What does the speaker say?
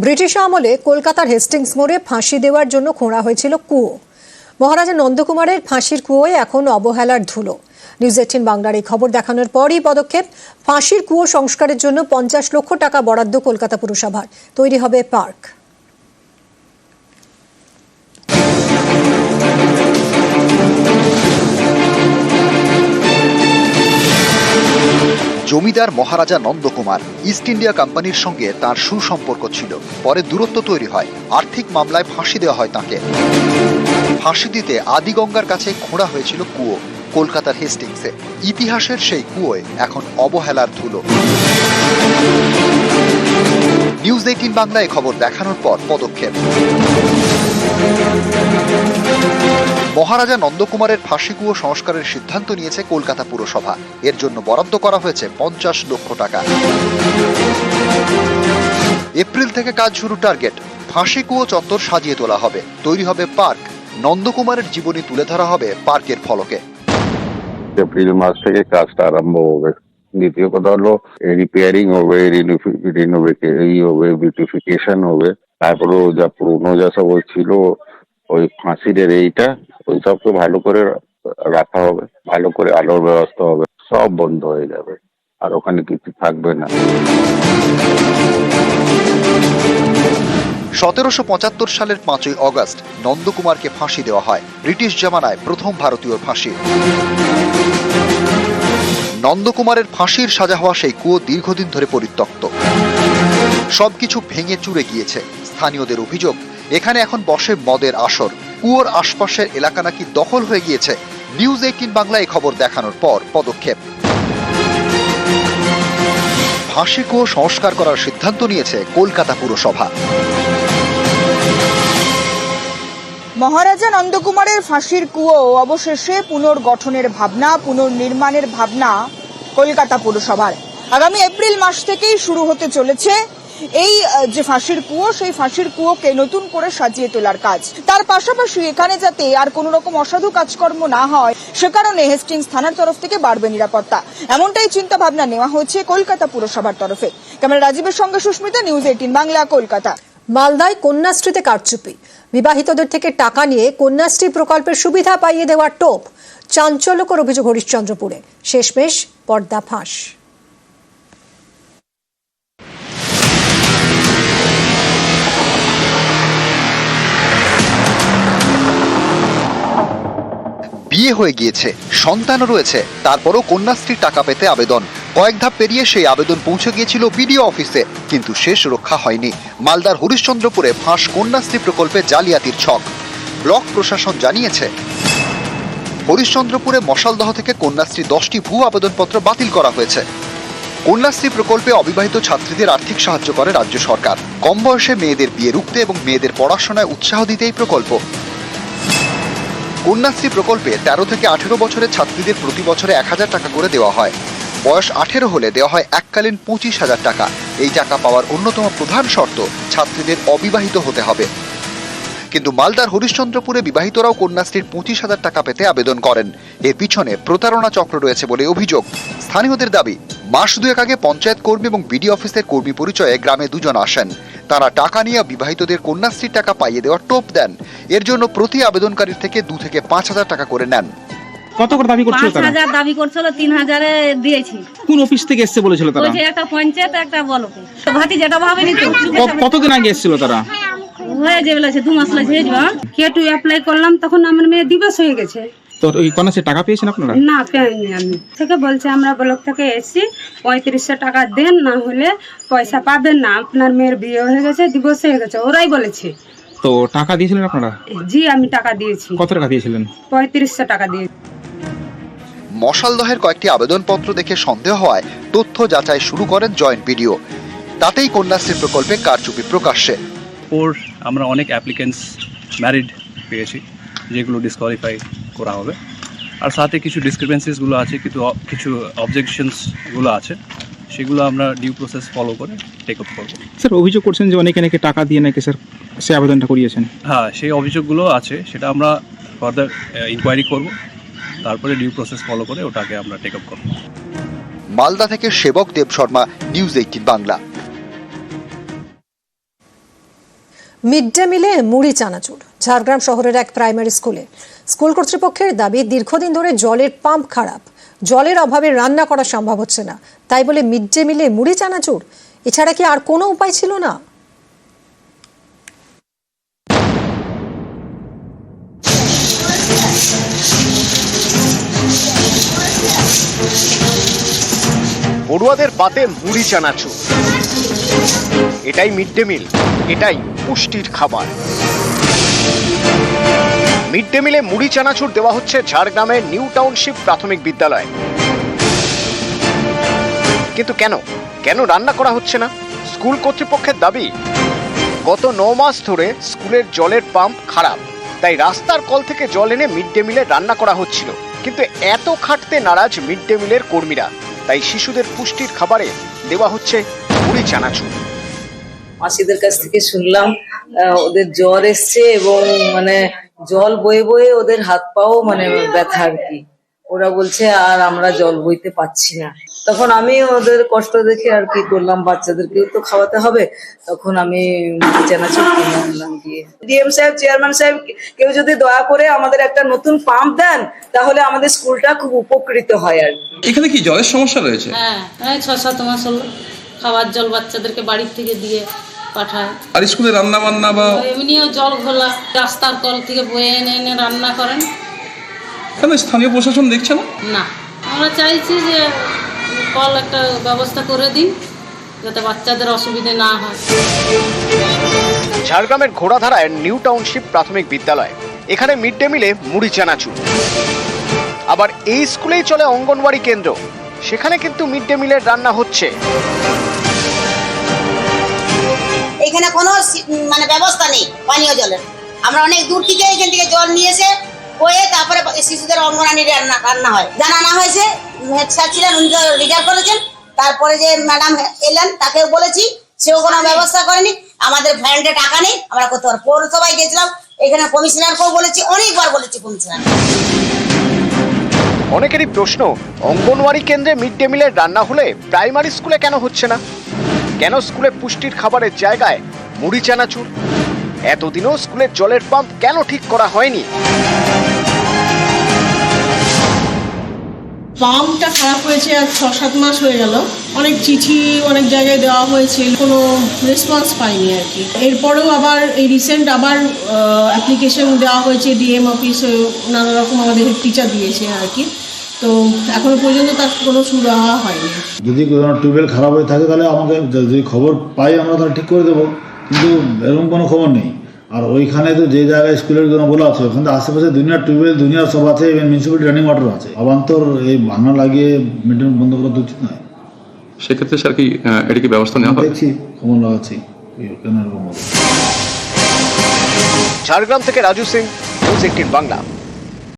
British আমলে কলকাতার Hastings মোড়ে ফাঁসি দেওয়ার জন্য খোঁড়া হয়েছিল কুয়ো। মহারাজা নন্দকুমারের ফাঁসির কুয়োয় এখন অবহেলার ধুলো। নিউজ 18 বাংলার এই খবর দেখানোর পরই পদক্ষেপ। ফাঁসির কুয়ো সংস্কারের জন্য 50 লক্ষ টাকা বরাদ্দ কলকাতা পুরসভার। তৈরি হবে পার্ক। জমিদার মহারাজা নন্দকুমার ইস্ট ইন্ডিয়া কোম্পানির সঙ্গে তার সুসম্পর্ক ছিল। পরে দূরত্ব তৈরি হয়, আর্থিক মামলায় ফাঁসি দেওয়া হয় তাকে। ফাঁসি দিতে আদিগঙ্গার কাছে খোঁড়া হয়েছিল কুয়ো কলকাতার হেস্টিংসে। ইতিহাসের সেই কুয়োয় এখন অবহেলার ধুলো। নিউজ 18 বাংলায় খবর দেখানোর পর পদক্ষেপ। মহারাজা নন্দকুমারের ফাঁসি কুয়ো সংস্কারের সিদ্ধান্ত নিয়েছে কলকাতা পুরসভা। এর জন্য বরাদ্দ করা হয়েছে 50 লক্ষ টাকা। এপ্রিল থেকে কাজ শুরু টার্গেট। ফাঁসি কুয়ো চত্বর সাজিয়ে তোলা হবে, তৈরি হবে পার্ক। নন্দকুমারের জীবনী তুলে ধরা হবে পার্কের ফলকে। এপ্রিল মাস থেকে কাজটা আরম্ভ হবে। দ্বিতীয় কথা হলো রিপেয়ারিং হবে, বিউটিফিকেশন হবে। তারপরে যা পুরোনো যা সব ছিল ওই ফাঁসির এইটা ওই সবকে ভালো করে রাখা হবে, ভালো করে আলোর ব্যবস্থা হবে, সব বন্ধ হয়ে যাবে, আর ওখানে কিছু থাকবে না। 1775 সালের 5ই অগস্ট নন্দকুমারকে ফাঁসি দেওয়া হয়। ব্রিটিশ জামানায় প্রথম ভারতীয় ফাঁসি। নন্দকুমারের ফাঁসির সাজা হওয়া সেই কুয়ো দীর্ঘদিন ধরে পরিত্যক্ত। সবকিছু ভেঙে চুরে গিয়েছে। স্থানীয়দের অভিযোগ, এখানে এখন বসে মদের আসর। কুয়োর আশপাশের এলাকা নাকি দখল হয়ে গিয়েছে। নিউজ 18 বাংলায় খবর দেখানোর পর পদক্ষেপ। ফাঁসি কুয়ো সংস্কার করার সিদ্ধান্ত নিয়েছে কলকাতা পুরসভা। মহারাজা নন্দকুমারের ফাঁসির কুয়ো অবশেষে পুনর্গঠনের ভাবনা, পুনর্নির্মাণের ভাবনা কলকাতা পুরসভার। আগামী এপ্রিল মাস থেকেই শুরু হতে চলেছে এই যে ফাঁসির কুয়ো, সেই ফাঁসির কুয়োকে নতুন করে সাজিয়ে তোলার কাজ। তার পাশাপাশি এখানে যাতে আর কোন রকম অসাধু কাজকর্ম না হয় সে কারণে হেস্টিংস থানার তরফ থেকে বাড়বে নিরাপত্তা। এমনটাই চিন্তা ভাবনা নেওয়া হয়েছে কলকাতা পুরসভার তরফে। ক্যামেরা রাজীবের সঙ্গে সুস্মিতা, নিউজ 18 বাংলা, কলকাতা। মালদায় কন্যাশ্রীতে কারচুপি। বিবাহিতদের থেকে টাকা নিয়ে কন্যাশ্রী প্রকল্পের সুবিধা পাইয়ে দেওয়ার টোপ। চাঞ্চল্যকর অভিযোগ হরিশ্চন্দ্রপুরে। শেষমেশ পর্দা ফাঁস। বিয়ে হয়ে গিয়েছে, সন্তানও রয়েছে, তারপরও কন্যাশ্রীর টাকা পেতে আবেদন। কয়েক ধাপ পেরিয়ে সেই আবেদন পৌঁছে গিয়েছিল বিডিও অফিসে, কিন্তু শেষ রক্ষা হয়নি। মালদার হরিশ্চন্দ্রপুরে ফাঁস কন্যাশ্রী প্রকল্পে জালিয়াতির ছক। ব্লক প্রশাসন জানিয়েছে, হরিশ্চন্দ্রপুরে মশালদহ থেকে কন্যাশ্রী 10টি ভুয়ো আবেদনপত্র বাতিল করা হয়েছে। কন্যাশ্রী প্রকল্পে অবিবাহিত ছাত্রীদের আর্থিক সাহায্য করে রাজ্য সরকার। কম বয়সে মেয়েদের বিয়ে রুখতে এবং মেয়েদের পড়াশোনায় উৎসাহ দিতে এই প্রকল্প। কন্যাশ্রী প্রকল্পে 13 থেকে 18 বছরের ছাত্রীদের প্রতি বছরে 1000 টাকা করে দেওয়া হয়। বয়স 18 হলে দেওয়া হয় এককালীন 25,000 টাকা। এই টাকা পাওয়ার অন্যতম প্রধান শর্ত ছাত্রীদের অবিবাহিত হতে হবে। কিন্তু মালদার হরিশ্চন্দ্রপুরে বিবাহিতরাও কন্যাশ্রীর 25,000 টাকা পেতে আবেদন করেন। এর পিছনে প্রতারণা চক্র রয়েছে বলে অভিযোগ। স্থানীয়দের দাবি, মাস দুয়েক আগে পঞ্চায়েত কর্মী এবং বিডিও অফিসের কর্মী পরিচয়ে গ্রামে দুজন আসেন। তারা টাকা নিয়ে বিবাহিতদের কন্যাশ্রীর টাকা পাইয়ে দেওয়ার টোপ দেন। এর জন্য প্রতি আবেদনকারীর থেকে 2 থেকে 5,000 টাকা করে নেন। কত করে দাবি করছিল তারা? 5,000 দাবি করছিল, 3,000 এ দিয়েছি। কোন অফিস থেকে এসেছে বলেছিল তারা? ওই যে একটা পঞ্চায়েত, একটা ব্লকে। ভাতি যেটা ভাবেনি তো। কতদিন আগে এসেছিল তারা? হয়ে যে বলেছে 2 মাস লাগছে। কেটু অ্যাপ্লাই করলাম, তখন আমার মেয়ে দিবস হয়ে গেছে। তো ওই কন্যাশ্রী টাকা পেয়েছেন আপনারা? না, পাইনি আমি। থেকে বলছে আমরা ব্লক থেকে এসেছি, 3500 টাকা দেন, না হলে পয়সা পাবেন না। আপনার মেয়ের বিয়ে হয়ে গেছে, দিবস হয়ে গেছে, ওরাই বলেছে। তো টাকা দিয়েছিলেন আপনারা? জি, আমি টাকা দিয়েছি। কত টাকা দিয়েছিলেন? 3500 টাকা দিয়েছি। মশালদহের কয়েকটি আবেদনপত্র দেখে সন্দেহ হওয়ায় তথ্য যাচাই শুরু করেন জয়েন্ট বিডিও। তাতেই কন্যাশ্রী প্রকল্পে কারচুপি প্রকাশ্যে। আমরা অনেক অ্যাপ্লিকেন্টস ম্যারিড পেয়েছি, যেগুলো ডিসকোয়ালিফাই করা হবে। আর সাথে কিছু ডিসক্রিপেন্সিসগুলো আছে, কিছু অবজেকশনসগুলো আছে, সেগুলো আমরা ডিউ প্রসেস ফলো করে টেক আপ করবো। স্যার, অভিযোগ করছেন যে অনেকে নাকি টাকা দিয়ে নাকি স্যার সে আবেদনটা করিয়েছেন। হ্যাঁ, সেই অভিযোগগুলো আছে, সেটা আমরা ফার্দার ইনকোয়ারি করব, তারপরে ডিউ প্রসেস ফলো করে ওটাকে আমরা টেক আপ করব। মালদা থেকে Sebak Deb Sharma, news 18 Bangla. Mid day মিলে মুড়ি চানাচুর। ঝাড়গ্রাম শহরের এক প্রাইমারি স্কুল কর্তৃপক্ষের দাবি, দীর্ঘদিন ধরে জলের পাম্প খারাপ, জলের অভাবে রান্না করা সম্ভব হচ্ছে না, তাই বলে মিড ডে মিলে মুড়ি চানাচুর, এছাড়া কি আর কোনো উপায় ছিল না? পড়ুয়াদের পাতে মুড়ি চানাচুর, এটাই মিড ডে মিল, এটাই পুষ্টির খাবার। মিড ডে মিলে মুড়ি চানাচুর দেওয়া হচ্ছে ঝাড়গ্রামের নিউ টাউনশিপ প্রাথমিক বিদ্যালয়। কিন্তু কেন রান্না করা হচ্ছে না? স্কুল কর্তৃপক্ষের দাবি, গত 9 মাস ধরে স্কুলের জলের পাম্প খারাপ, তাই রাস্তার কল থেকে জল এনে মিড ডে মিলে রান্না করা হচ্ছিল। কিন্তু এত খাটতে নারাজ মিড ডে মিলের কর্মীরা, তাই শিশুদের পুষ্টির খাবারে দেওয়া হচ্ছে মুড়ি চানাচুর। মাসিদের কাছ থেকে শুনলাম ওদের জ্বর এসছে এবং মানে জল বয়ে বয়ে ওদের হাত পাও মানে ব্যথা আর কি। ওরা বলছে আর আমরা জল বইতে পাচ্ছি না। তখন আমি ওদের কষ্ট দেখে আর কি করলাম, বাচ্চাদেরকেও তো খাওয়াতে হবে, তখন আমি চানাচুর কিনে আনলাম গিয়ে। ডিএম সাহেব, চেয়ারম্যান সাহেব, কেউ যদি দয়া করে আমাদের একটা নতুন পাম্প দেন তাহলে আমাদের স্কুলটা খুব উপকৃত হয় আর কি। এখানে কি জলের সমস্যা রয়েছে? হ্যাঁ, 6-7 মাস হলো খাবার জল বাচ্চাদেরকে বাড়ির থেকে দিয়ে পাঠায়। আর স্কুলে রান্না বান্না বা এমনিও জল ঘোলা, রাস্তার কল থেকে বয়ে এনে রান্না করেন। কেন স্থানীয় প্রশাসন দেখছে না? না, আমরা চাইছি যে কল একটা ব্যবস্থা করে দিন যাতে বাচ্চাদের অসুবিধে না হয়। ঝাড়গ্রামের ঘোড়াধারায় নিউ টাউনশিপ প্রাথমিক বিদ্যালয়, এখানে মিড ডে মিলে মুড়ি চানাচুর। আবার এই স্কুলেই চলে অঙ্গনওয়াড়ি কেন্দ্র, সেখানে কিন্তু মিড ডে মিলের রান্না হচ্ছে। এখানে কোনো মানে ব্যবস্থা নেই পানীয় জলের। আমরা অনেক দূর থেকে এখান থেকে জল নিয়ে এসে বয়ে তারপরে শিশুদের অঙ্গনারী রান্না হয়। জানানো হয়েছে, হেড স্যার ছিলেন, উনি রিটায়ার করেছেন, তারপরে যে ম্যাডাম এলেন তাকেও বলেছি, সেও কোনো ব্যবস্থা করেনি। আমাদের ফ্যান্ডে টাকা নেই, আমরা করতে পারবো। পৌরসভায় গেছিলাম, এখানে কমিশনারকেও বলেছি, অনেকবার বলেছি কমিশনার। অনেকেরই প্রশ্ন, অঙ্গনওয়াড়ি কেন্দ্রে মিড ডে মিলের রান্না হলে প্রাইমারি স্কুলে কেন হচ্ছে না? কেন স্কুলে পুষ্টির খাবারের জায়গায় মুড়ি চানাচুর? এতদিনও স্কুলের জলের পাম্প কেন ঠিক করা হয়নি? পাম্পটা খারাপ হয়েছে আর 6-7 মাস হয়ে গেল। অনেক চিঠি অনেক জায়গায় দেওয়া হয়েছে, কোনো রেসপন্স পাইনি আর কি। এরপরেও আবার এই রিসেন্ট আবার অ্যাপ্লিকেশন দেওয়া হয়েছে ডিএম অফিসে, নানা রকম আমাদের টিচার দিয়েছে আর কি। তো এখনো পর্যন্ত তার কোনো সুরাহা হয়নি। যদি কোনো টিউবওয়েল খারাপ হয়ে থাকে তাহলে আমাকে যদি খবর পাই আমরা তাহলে ঠিক করে দেবো, কিন্তু এরকম কোনো খবর নেই। আর ওইখানে তো যে জায়গায় স্কুলের জন্য বলা আছে, ওখানে তো আশেপাশে দুনিয়ার টিউবওয়েল দুনিয়ার সব আছে, ইভেন মিউনিসিপ্যালিটি রানিং ওয়াটার আছে। অবান্তর এই বাহানা লাগিয়ে মেনটেন বন্ধ করা উচিত নয়। সেক্ষেত্রে স্যার কি এটা কি ব্যবস্থা নেওয়া হবে? দেখছি, খবর লাগাচ্ছি কেন এরকম। ঝাড়গ্রাম থেকে রাজু সিং, নিউজ 18 বাংলা।